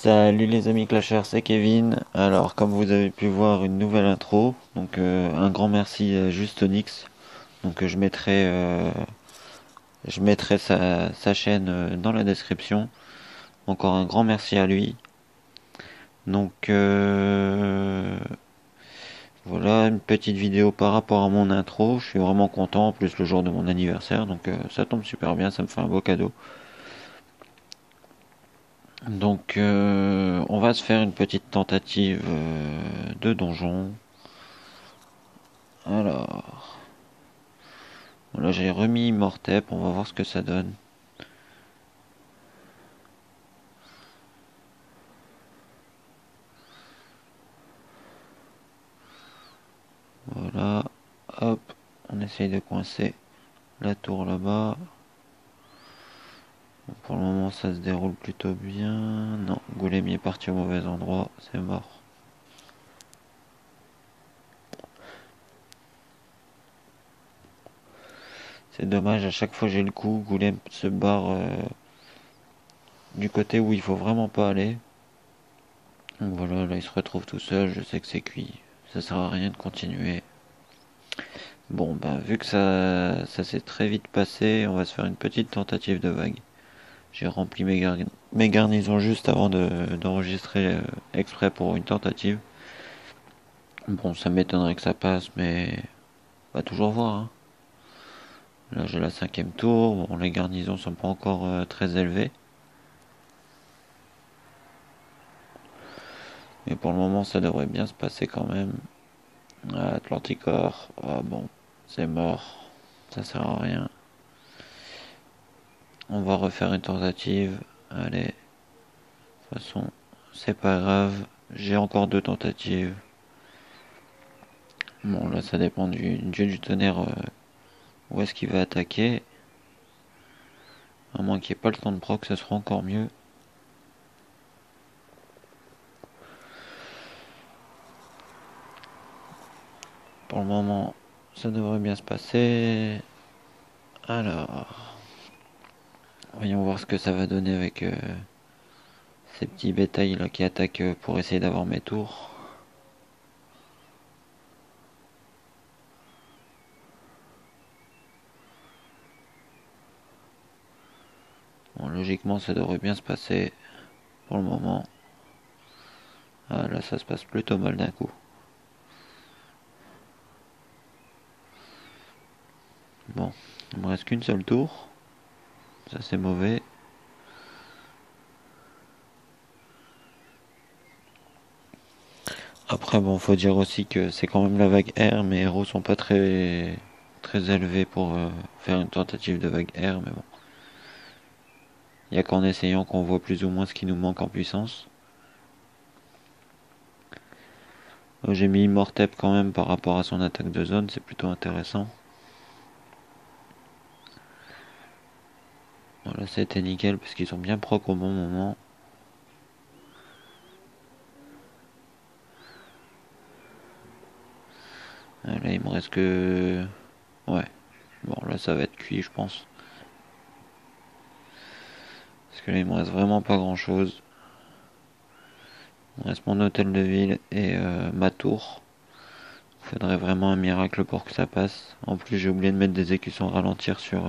Salut les amis Clashers, c'est Kevin. Alors, comme vous avez pu voir, une nouvelle intro. Donc, un grand merci à Justonix. Donc, je mettrai sa chaîne dans la description. Encore un grand merci à lui. Donc, voilà une petite vidéo par rapport à mon intro. Je suis vraiment content. En plus, le jour de mon anniversaire. Donc, ça tombe super bien. Ça me fait un beau cadeau. Donc, on va se faire une petite tentative de donjon. Alors. Voilà, j'ai remis Mortep, on va voir ce que ça donne. Voilà, hop, on essaye de coincer la tour là-bas. Bon, pour le moment, ça se déroule plutôt bien. Non, Golem est parti au mauvais endroit, c'est mort. C'est dommage, à chaque fois j'ai le coup, Golem se barre du côté où il faut vraiment pas aller. Donc voilà, là il se retrouve tout seul, je sais que c'est cuit. Ça sert à rien de continuer. Bon, ben vu que ça s'est très vite passé, on va se faire une petite tentative de vague. J'ai rempli mes garnisons juste avant d'enregistrer exprès pour une tentative. Bon, ça m'étonnerait que ça passe, mais on va toujours voir, hein. Là, j'ai la cinquième tour. Bon, les garnisons sont pas encore très élevées. Mais pour le moment, ça devrait bien se passer quand même. Ah, Atlanticor. Ah bon, c'est mort. Ça sert à rien. On va refaire une tentative. Allez, de toute façon, c'est pas grave. J'ai encore deux tentatives. Bon, là, ça dépend du dieu du tonnerre. Où est-ce qu'il va attaquer? À moins qu'il n'y ait pas le temps de proc, ça sera encore mieux. Pour le moment, ça devrait bien se passer. Alors, voyons voir ce que ça va donner avec ces petits bétails là qui attaquent pour essayer d'avoir mes tours. Bon, logiquement, ça devrait bien se passer pour le moment. Ah là, ça se passe plutôt mal d'un coup. Bon, il me reste qu'une seule tour. Ça, c'est mauvais. Après, bon, faut dire aussi que c'est quand même la vague R. Mes héros sont pas très élevés pour faire une tentative de vague R, mais bon. Il n'y a qu'en essayant qu'on voit plus ou moins ce qui nous manque en puissance. J'ai mis Mortep quand même par rapport à son attaque de zone, c'est plutôt intéressant. Voilà, c'était nickel parce qu'ils sont bien proc au bon moment. Là, il me reste que... Ouais. Bon, là, ça va être cuit, je pense. Parce que là, il me reste vraiment pas grand-chose. Il me reste mon hôtel de ville et ma tour. Il faudrait vraiment un miracle pour que ça passe. En plus, j'ai oublié de mettre des écussons ralentir sur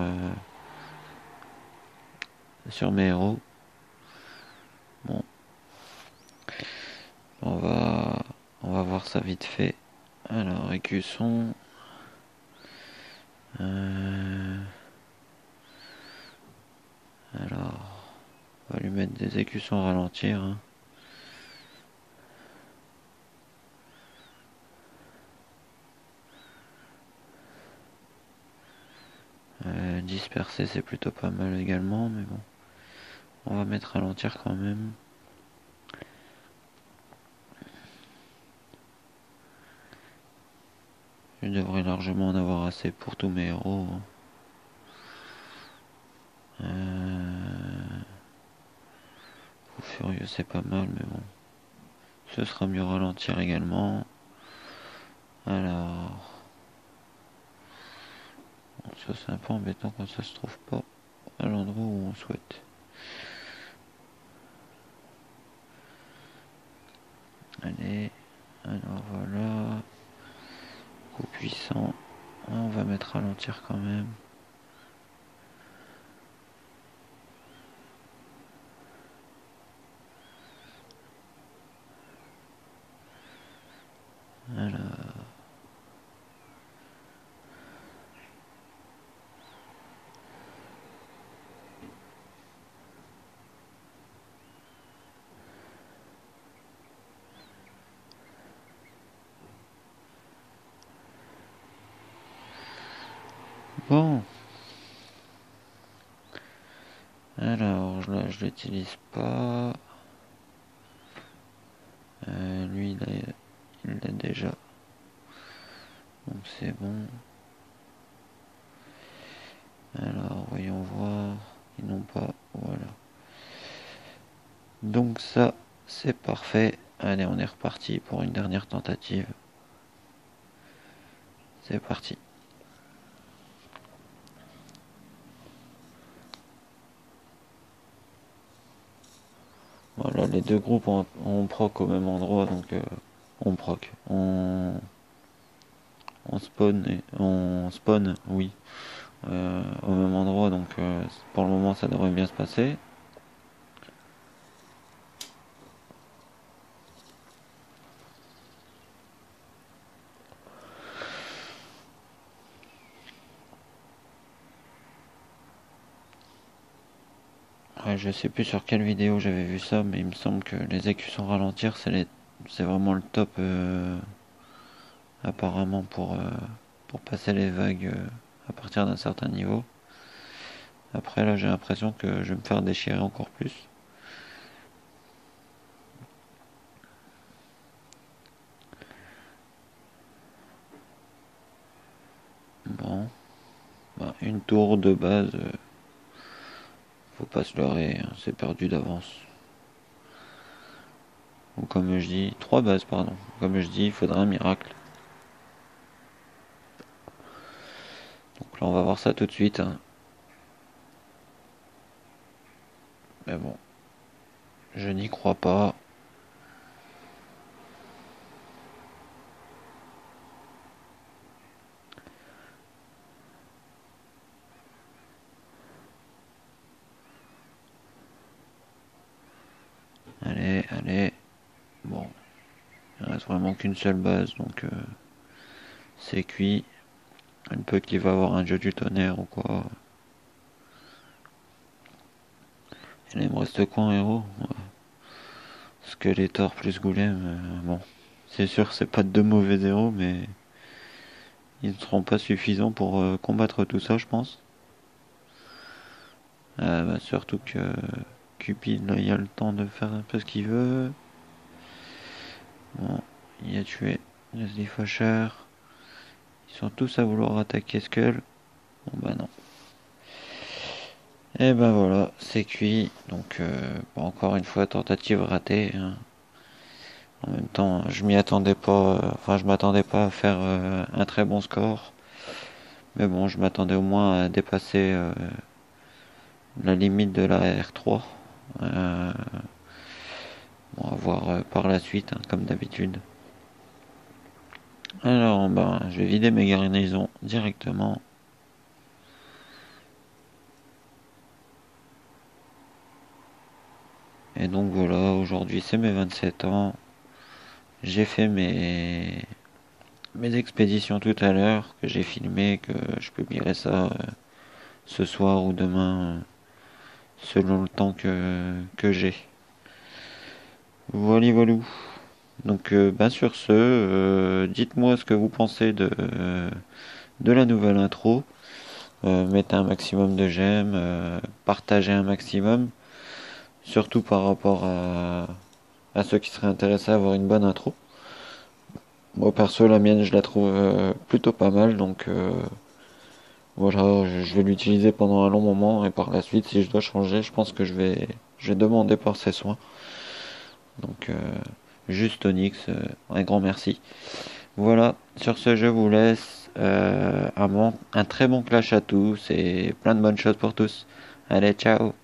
mes héros. Bon, on va, on va voir ça vite fait. Alors, écusson. Alors, on va lui mettre des écussons ralentir, hein. 10 c'est plutôt pas mal également, mais bon. On va mettre ralentir quand même. Je devrais largement en avoir assez pour tous mes héros, hein. Furieux c'est pas mal, mais bon. Ce sera mieux ralentir également. Alors... Bon, ça c'est un peu embêtant quand ça se trouve pas à l'endroit où on souhaite. allez. Alors voilà. Coup puissant. On va mettre ralentir quand même. Alors. Bon. Alors là je l'utilise pas. Lui il l'a déjà. Donc c'est bon. Alors voyons voir. Ils n'ont pas. Voilà. Donc ça c'est parfait. Allez, on est reparti pour une dernière tentative. C'est parti. Voilà, les deux groupes on proc au même endroit, donc on proc. On spawn, oui, au même endroit, donc pour le moment ça devrait bien se passer. Ouais, je sais plus sur quelle vidéo j'avais vu ça, mais il me semble que les écussons ralentir, c'est vraiment le top apparemment pour passer les vagues à partir d'un certain niveau. Après là j'ai l'impression que je vais me faire déchirer encore plus. Bon, bah, une tour de base, faut pas se leurrer, hein, c'est perdu d'avance. Ou comme je dis, 3 bases pardon. Comme je dis, il faudra un miracle. Donc là on va voir ça tout de suite. Hein. Mais bon, je n'y crois pas. Allez, allez. Bon, il reste vraiment qu'une seule base, donc c'est cuit. Un peu qu'il va avoir un jeu du tonnerre ou quoi. Il me reste quoi en héros? Skeletor plus Golem, bon. C'est sûr c'est pas de deux mauvais héros, mais ils ne seront pas suffisants pour combattre tout ça, je pense. Bah, surtout que Cupid, là, il a le temps de faire un peu ce qu'il veut. Bon, il a tué Leslie Faucher. Ils sont tous à vouloir attaquer Skull. Bon bah non. Et ben voilà, c'est cuit. Donc bon, encore une fois, tentative ratée. Hein. En même temps, je m'y attendais pas. Enfin, je m'attendais pas à faire un très bon score. Mais bon, je m'attendais au moins à dépasser la limite de la R3. Bon, à voir par la suite, hein, comme d'habitude. Alors, ben, je vais vider mes garnisons directement. Et donc voilà, aujourd'hui c'est mes 27 ans. J'ai fait mes expéditions tout à l'heure, que j'ai filmé, que je publierai ça ce soir ou demain, selon le temps que j'ai. Voilà, voilà. Donc, ben sur ce, dites-moi ce que vous pensez de la nouvelle intro. Mettez un maximum de j'aime, partagez un maximum, surtout par rapport à ceux qui seraient intéressés à avoir une bonne intro. Moi perso la mienne je la trouve plutôt pas mal, donc voilà, je vais l'utiliser pendant un long moment et par la suite si je dois changer je pense que je vais demander par ses soins. Donc juste Onyx, un grand merci. Voilà, sur ce je vous laisse, un très bon clash à tous et plein de bonnes choses pour tous. Allez, ciao.